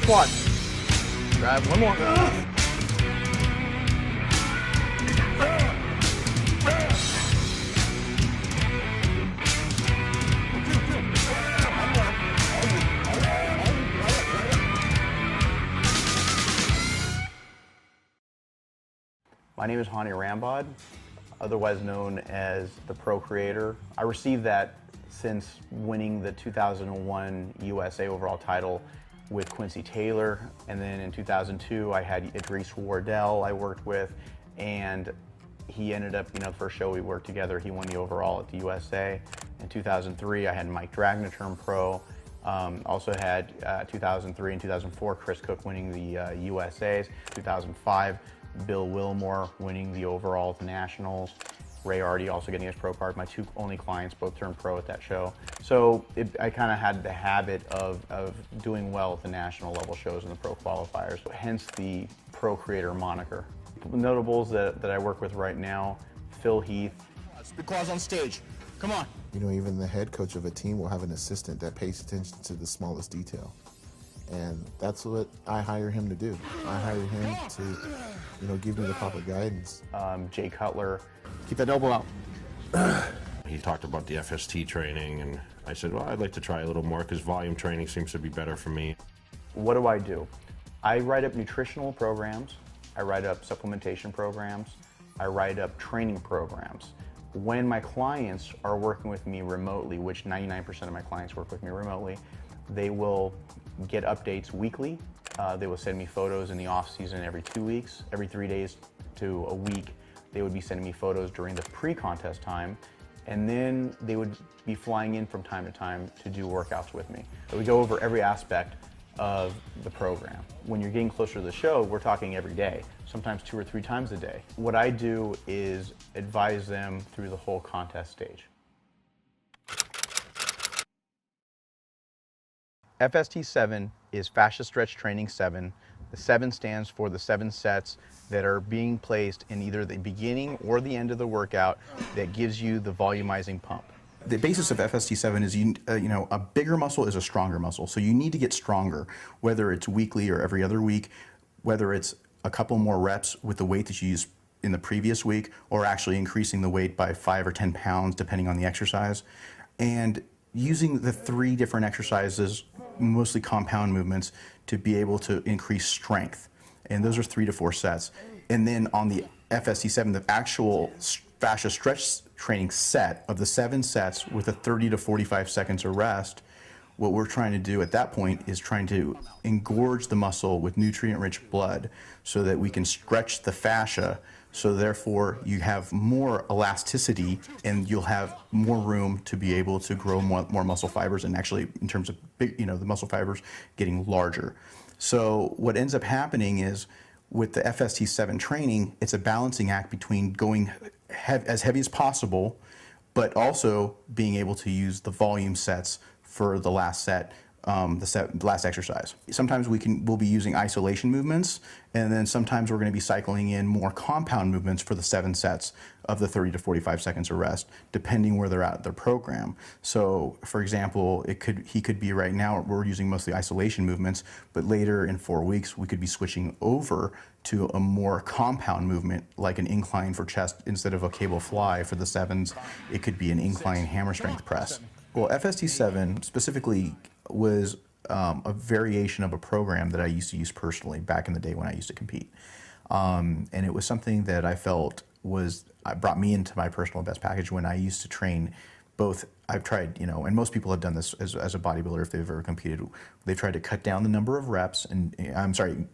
squat. Grab one more. My name is Hany Rambod, otherwise known as the Pro Creator. I received that since winning the 2001 USA overall title with Quincy Taylor, and then in 2002 I had Idris Wardell I worked with, and he ended up, the first show we worked together, he won the overall at the USA. In 2003 I had Mike Dragna turn pro. Also had 2003 and 2004 Chris Cook winning the USAs. 2005 Bill Wilmore winning the overall at the Nationals. Ray Artie also getting his pro card. My two only clients both turned pro at that show. So I kind of had the habit of doing well at the national level shows and the pro qualifiers, hence the Pro Creator moniker. Notables that I work with right now, Phil Heath. The claws on stage. Come on. Even the head coach of a team will have an assistant that pays attention to the smallest detail. And that's what I hire him to do. I hire him to, give me the proper guidance. Jay Cutler. Keep that elbow out. He talked about the FST training, and I said, well, I'd like to try a little more because volume training seems to be better for me. What do? I write up nutritional programs. I write up supplementation programs. I write up training programs. When my clients are working with me remotely, which 99% of my clients work with me remotely, they will get updates weekly. They will send me photos in the off season every 2 weeks, every 3 days to a week. They would be sending me photos during the pre-contest time, and then they would be flying in from time to time to do workouts with me. So we go over every aspect of the program. When you're getting closer to the show, we're talking every day, sometimes 2 or 3 times a day. What I do is advise them through the whole contest stage. FST-7 is Fascia Stretch Training 7. The 7 stands for the 7 sets that are being placed in either the beginning or the end of the workout that gives you the volumizing pump. The basis of FST-7 is, a bigger muscle is a stronger muscle. So you need to get stronger, whether it's weekly or every other week, whether it's a couple more reps with the weight that you used in the previous week, or actually increasing the weight by 5 or 10 pounds, depending on the exercise. And using the 3 different exercises, mostly compound movements, to be able to increase strength. And those are 3 to 4 sets. And then on the FST-7, the actual fascia stretch training set of the 7 sets with a 30 to 45 seconds of rest, what we're trying to do at that point is trying to engorge the muscle with nutrient-rich blood so that we can stretch the fascia, so therefore you have more elasticity and you'll have more room to be able to grow more muscle fibers, and actually in terms of the muscle fibers getting larger. So what ends up happening is with the FST-7 training, it's a balancing act between going as heavy as possible, but also being able to use the volume sets for the last set, the last exercise. Sometimes we'll be using isolation movements, and then sometimes we're going to be cycling in more compound movements for the 7 sets of the 30 to 45 seconds of rest, depending where they're at their program. So, for example, he could be right now, we're using mostly isolation movements, but later in 4 weeks we could be switching over to a more compound movement, like an incline for chest instead of a cable fly for the 7s. It could be an incline hammer strength press. Well, FST-7 specifically was a variation of a program that I used to use personally back in the day when I used to compete. And it was something that I felt brought me into my personal best package when I used to train both. I've tried, and most people have done this as a bodybuilder if they've ever competed. They've tried to cut down the number of reps,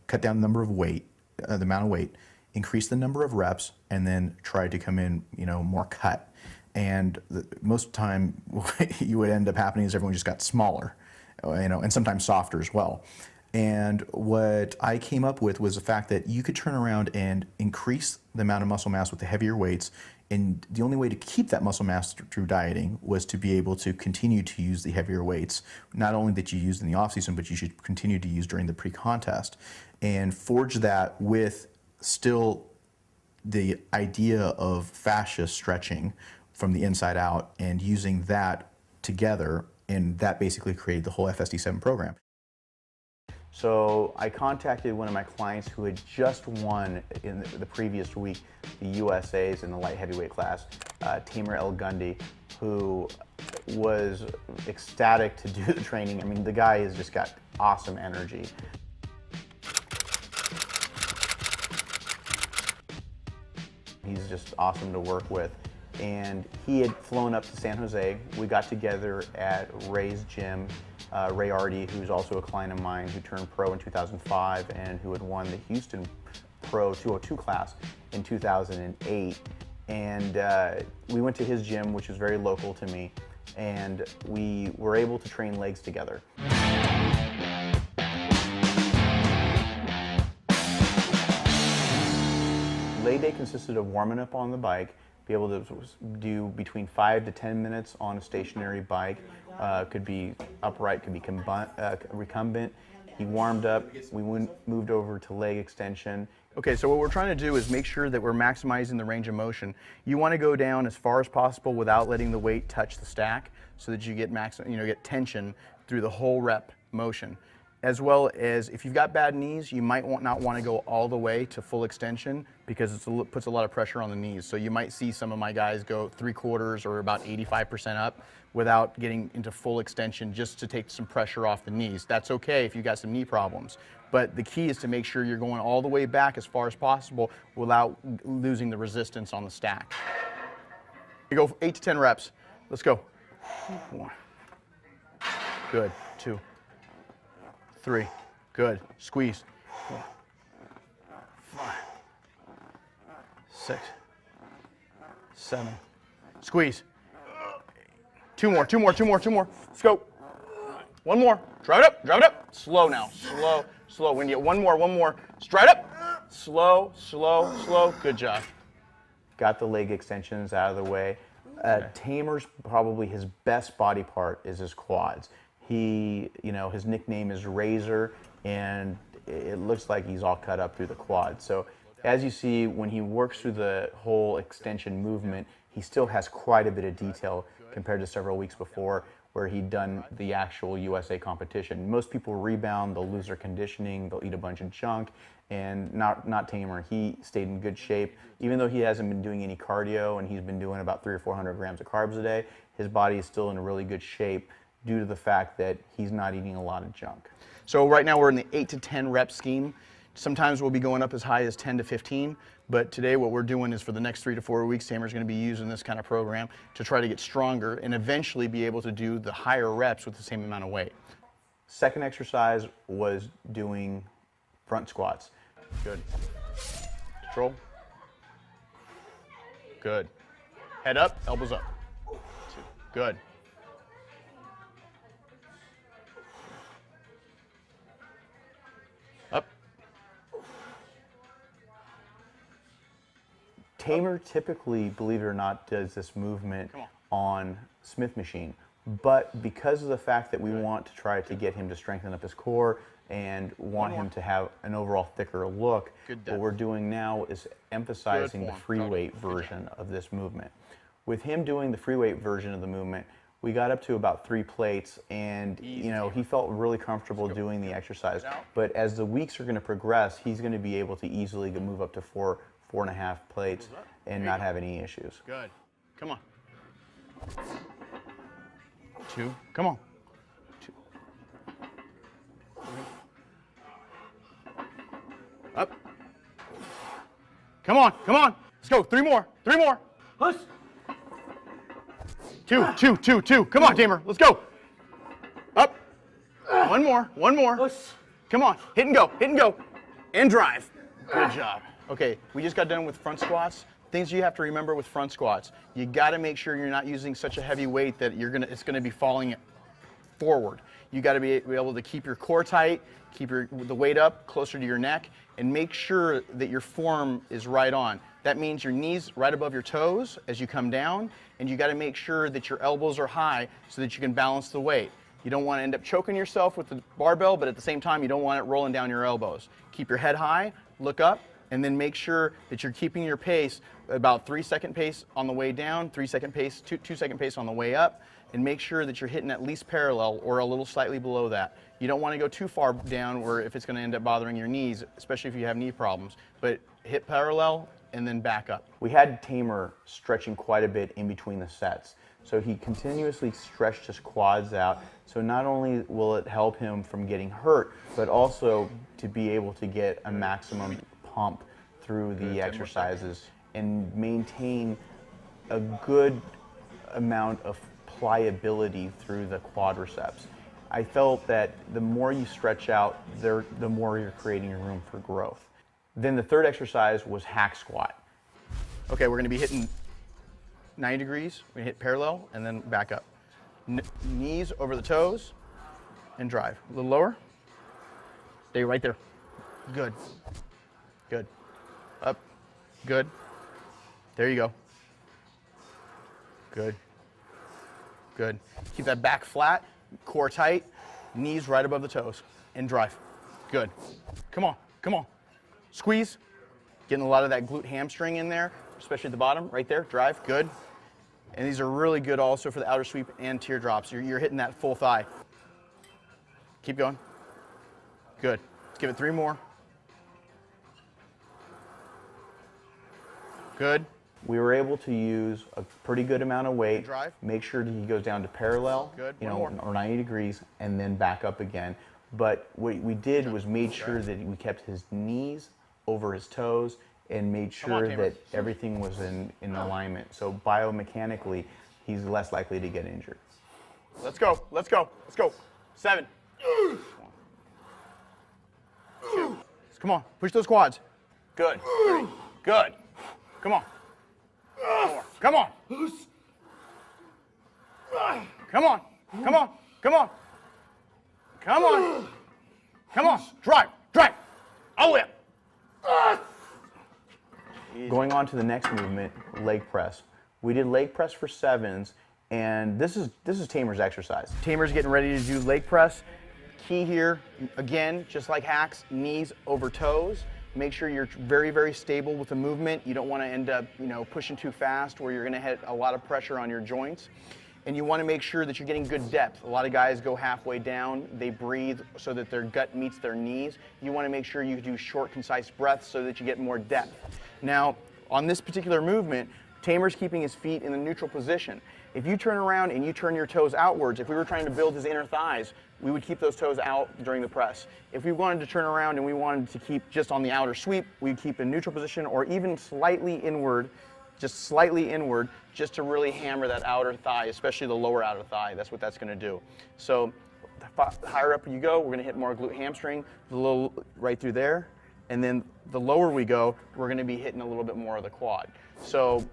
cut down the number of weight, the amount of weight, increase the number of reps, and then try to come in, more cut. And most of the time, what you would end up happening is everyone just got smaller, and sometimes softer as well. And what I came up with was the fact that you could turn around and increase the amount of muscle mass with the heavier weights, and the only way to keep that muscle mass through dieting was to be able to continue to use the heavier weights, not only that you used in the off-season, but you should continue to use during the pre-contest, and forge that with still the idea of fascia stretching from the inside out, and using that together, and that basically created the whole FST-7 program. So I contacted one of my clients who had just won in the previous week the USA's in the light heavyweight class, Tamer El-Guindy, who was ecstatic to do the training. I mean, the guy has just got awesome energy. He's just awesome to work with. And he had flown up to San Jose. We got together at Ray's gym. Ray Artie, who's also a client of mine, who turned pro in 2005 and who had won the Houston Pro 202 class in 2008. And we went to his gym, which is very local to me, and we were able to train legs together. Leg day consisted of warming up on the bike, be able to do between 5 to 10 minutes on a stationary bike. Could be upright, could be recumbent. He warmed up, we moved over to leg extension. Okay, so what we're trying to do is make sure that we're maximizing the range of motion. You want to go down as far as possible without letting the weight touch the stack, so that you get get tension through the whole rep motion. As well as, if you've got bad knees, you might not want to go all the way to full extension, because it puts a lot of pressure on the knees. So you might see some of my guys go 3/4 or about 85% up without getting into full extension, just to take some pressure off the knees. That's okay if you've got some knee problems. But the key is to make sure you're going all the way back as far as possible without losing the resistance on the stack. You go 8 to 10 reps. Let's go. 1. Good. 2. 3. Good. Squeeze. 4. 5. 6. 7. Squeeze. 2 more. 2 more. 2 more. 2 more. Let's go. 1 more. Drive it up. Drive it up. Slow now. Slow. Slow. When you get 1 more. 1 more. Stride up. Slow. Slow. Slow. Good job. Got the leg extensions out of the way. Tamer's probably his best body part is his quads. He, his nickname is Razor, and it looks like he's all cut up through the quad. So as you see, when he works through the whole extension movement, he still has quite a bit of detail compared to several weeks before, where he'd done the actual USA competition. Most people rebound, they'll lose their conditioning, they'll eat a bunch of junk, and not Tamer. He stayed in good shape. Even though he hasn't been doing any cardio and he's been doing about 300 or 400 grams of carbs a day, his body is still in really good shape due to the fact that he's not eating a lot of junk. So right now we're in the 8 to 10 rep scheme. Sometimes we'll be going up as high as 10 to 15, but today what we're doing is for the next 3 to 4 weeks, Tamer's going to be using this kind of program to try to get stronger and eventually be able to do the higher reps with the same amount of weight. Second exercise was doing front squats. Good. Control. Good. Head up, elbows up. 2. Good. Up. Tamer typically, believe it or not, does this movement on Smith machine. But because of the fact that we want to try to get him to strengthen up his core and want him to have an overall thicker look, what we're doing now is emphasizing the free weight version of this movement. With him doing the free weight version of the movement, we got up to about 3 plates, and he felt really comfortable doing the exercise. But as the weeks are going to progress, he's going to be able to easily move up to 4.5 plates and not have any issues. Good. Come on. 2. Come on. 2. 3. Up. Come on. Come on. Let's go. 3 more. 3 more. Push. 2, 2, 2, 2. Come on, Tamer. Let's go. Up. 1 more. 1 more. Push. Come on. Hit and go. Hit and go. And drive. Good job. Okay, we just got done with front squats. Things you have to remember with front squats. You got to make sure you're not using such a heavy weight that it's going to be falling forward. You got to be able to keep your core tight, keep the weight up closer to your neck, and make sure that your form is right on. That means your knees right above your toes as you come down, and you got to make sure that your elbows are high so that you can balance the weight. You don't want to end up choking yourself with the barbell, but at the same time, you don't want it rolling down your elbows. Keep your head high, look up, And then make sure that you're keeping your pace, about 3-second pace on the way down, 3-second pace, 2-second pace on the way up, and make sure that you're hitting at least parallel or a little slightly below that. You don't want to go too far down where if it's going to end up bothering your knees, especially if you have knee problems, but hit parallel and then back up. We had Tamer stretching quite a bit in between the sets. So he continuously stretched his quads out. So not only will it help him from getting hurt, but also to be able to get a maximum pump through the exercises and maintain a good amount of pliability through the quadriceps. I felt that the more you stretch out, the more you're creating room for growth. Then the third exercise was hack squat. Okay, we're gonna be hitting 90 degrees, we're gonna hit parallel and then back up. Knees over the toes and drive. A little lower. Stay right there. Good. Good. Up. Good. There you go. Good. Good. Keep that back flat, core tight, knees right above the toes, and drive. Good. Come on, come on. Squeeze. Getting a lot of that glute hamstring in there, especially at the bottom, right there. Drive. Good. And these are really good also for the outer sweep and teardrops. You're hitting that full thigh. Keep going. Good. Let's give it 3 more. Good. We were able to use a pretty good amount of weight. Drive. Make sure that he goes down to parallel, Good. you know, One more. or 90 degrees, and then back up again. But what we did was made sure that we kept his knees over his toes and made sure Tamer. that everything was in alignment. So biomechanically, he's less likely to get injured. Let's go. Let's go. Let's go. 7. 1, 2. Come on. Push those quads. Good. 3. Good. Come on. 4. Come on. Come on. Come on. Come on. Come on. Come on. Drive. Drive. All the way up. Going on to the next movement, leg press. We did leg press for 7s, and this is Tamer's exercise. Tamer's getting ready to do leg press. Key here, again, just like hacks, knees over toes. Make sure you're very, very stable with the movement. You don't want to end up, pushing too fast where you're going to hit a lot of pressure on your joints. And you want to make sure that you're getting good depth. A lot of guys go halfway down, they breathe so that their gut meets their knees. You want to make sure you do short, concise breaths so that you get more depth. Now, on this particular movement, Tamer's keeping his feet in the neutral position. If you turn around and you turn your toes outwards, if we were trying to build his inner thighs, we would keep those toes out during the press. If we wanted to turn around and we wanted to keep just on the outer sweep, we'd keep in neutral position or even slightly inward, just slightly inward, just to really hammer that outer thigh, especially the lower outer thigh. That's what that's going to do. So the higher up you go, we're going to hit more glute hamstring, a little right through there. And then the lower we go, we're going to be hitting a little bit more of the quad. So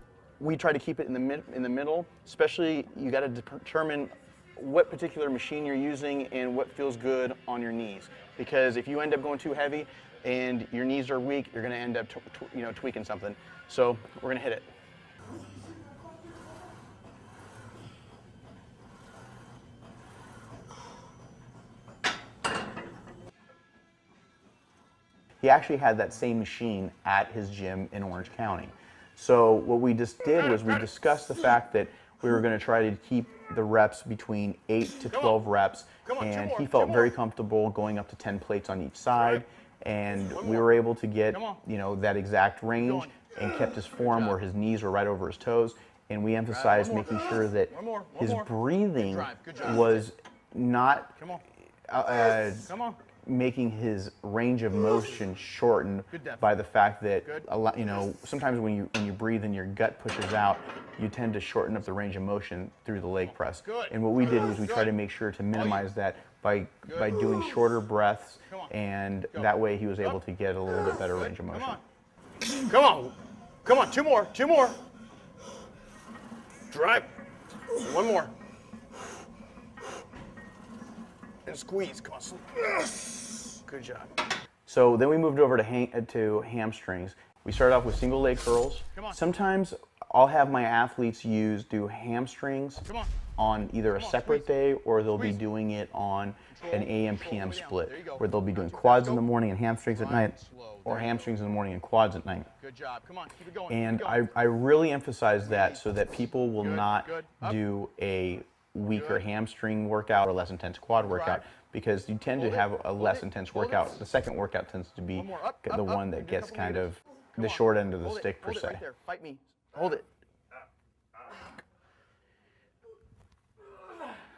we try to keep it in the middle, especially you got to determine what particular machine you're using and what feels good on your knees. Because if you end up going too heavy and your knees are weak, you're going to end up tweaking something. So we're going to hit it. He actually had that same machine at his gym in Orange County. So what we just did was we discussed the fact that we were going to try to keep the reps between 8 to 12 reps, and he felt very comfortable going up to 10 plates on each side, and we were able to get that exact range and kept his form where his knees were right over his toes, and we emphasized making sure that his breathing was not making his range of motion shortened by the fact that sometimes when you breathe and your gut pushes out, you tend to shorten up the range of motion through the leg press. And what we did was we tried to make sure to minimize that by doing shorter breaths, and that way he was able to get a little bit better range of motion. Come on, come on, 2 more, 2 more. Drive. 1 more. And squeeze, come on. Good job. So then we moved over to hamstrings. We started off with single leg curls. Sometimes I'll have my athletes do hamstrings on either a separate day or they'll be doing it on an AM/PM split, where they'll be doing quads in the morning and hamstrings at night, or hamstrings in the morning and quads at night. Good job. Come on, keep it going. And I really emphasize that so that people will not do a weaker hamstring workout or less intense quad workout, because you tend to have a less intense workout. The second workout tends to be the one that gets kind of the short end of the stick, per se. Right there. Fight me. Hold it.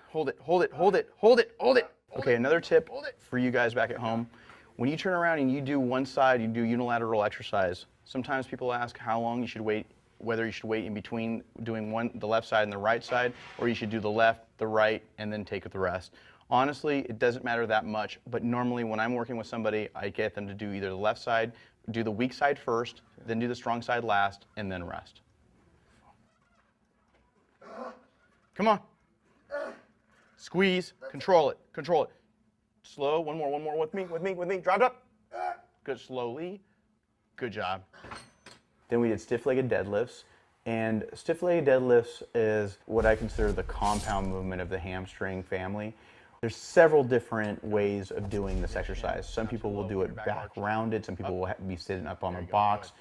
Hold it, hold it, hold it, hold it, hold it. Okay, another tip for you guys back at home. When you turn around and you do one side, you do unilateral exercise, sometimes people ask how long you should wait, whether you should wait in between doing the left side and the right side, or you should do the left, the right, and then take the rest. Honestly, it doesn't matter that much, but normally when I'm working with somebody, I get them to do either the left side, do the weak side first, then do the strong side last, and then rest. Come on. Squeeze, control it, control it. Slow, one more with me, drive it up. Good, slowly, good job. Then we did stiff-legged deadlifts, and stiff-legged deadlifts is what I consider the compound movement of the hamstring family. There's several different ways of doing this exercise. Some people will do it back rounded, some people will be sitting up on a box,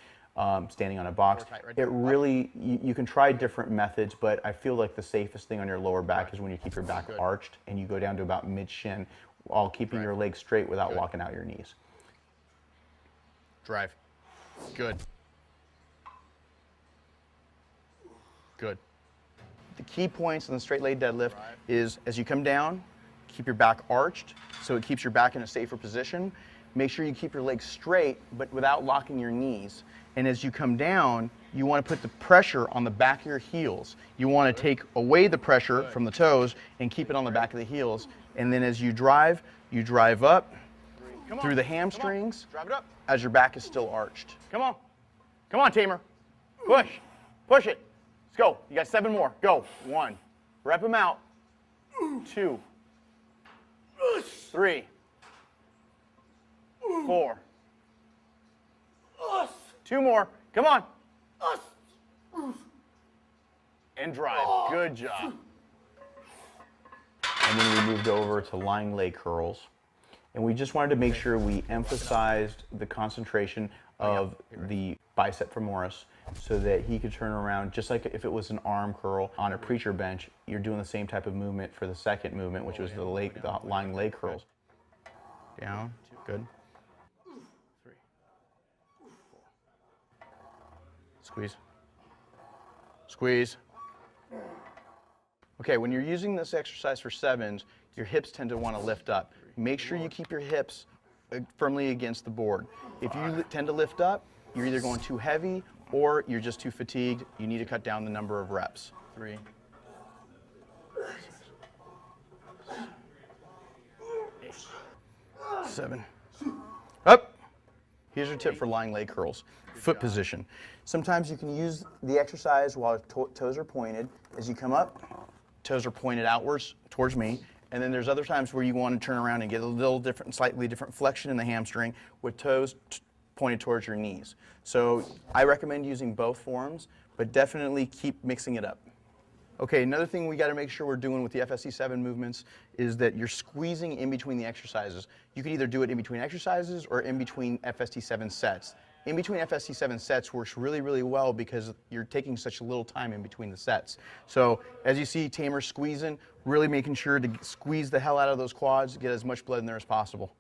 standing on a box. It really, you can try different methods, but I feel like the safest thing on your lower back is when you keep your back arched and you go down to about mid-shin while keeping your legs straight without walking out your knees. Drive. Good. Good. The key points in the straight leg deadlift is as you come down, keep your back arched so it keeps your back in a safer position. Make sure you keep your legs straight but without locking your knees. And as you come down, you want to put the pressure on the back of your heels. You want to take away the pressure from the toes and keep it on the back of the heels. And then as you drive up through the hamstrings as your back is still arched. Come on. Come on, Tamer. Push. Push it. Let's go. You got 7 more. Go. 1. Rep them out. 2. 3. 4. 2 more. Come on. And drive. Good job. And then we moved over to lying leg curls. And we just wanted to make sure we emphasized the concentration of the bicep femoris so that he could turn around, just like if it was an arm curl on a preacher bench, you're doing the same type of movement for the second movement, which was the lying leg curls. Down, good. 3. 4. Squeeze. Squeeze. Okay, when you're using this exercise for 7s, your hips tend to want to lift up. Make sure you keep your hips firmly against the board. If you tend to lift up, you're either going too heavy or you're just too fatigued. You need to cut down the number of reps. 3. 8. 7. Up. Here's your tip for lying leg curls. Foot position. Sometimes you can use the exercise while toes are pointed. As you come up, toes are pointed outwards towards me. And then there's other times where you want to turn around and get a little different, slightly different flexion in the hamstring with toes pointed towards your knees. So I recommend using both forms, but definitely keep mixing it up. Okay, another thing we got to make sure we're doing with the FST-7 movements is that you're squeezing in between the exercises. You can either do it in between exercises or in between FST-7 sets. In between FST-7 sets works really, really well because you're taking such a little time in between the sets. So as you see Tamer squeezing, really making sure to squeeze the hell out of those quads, get as much blood in there as possible.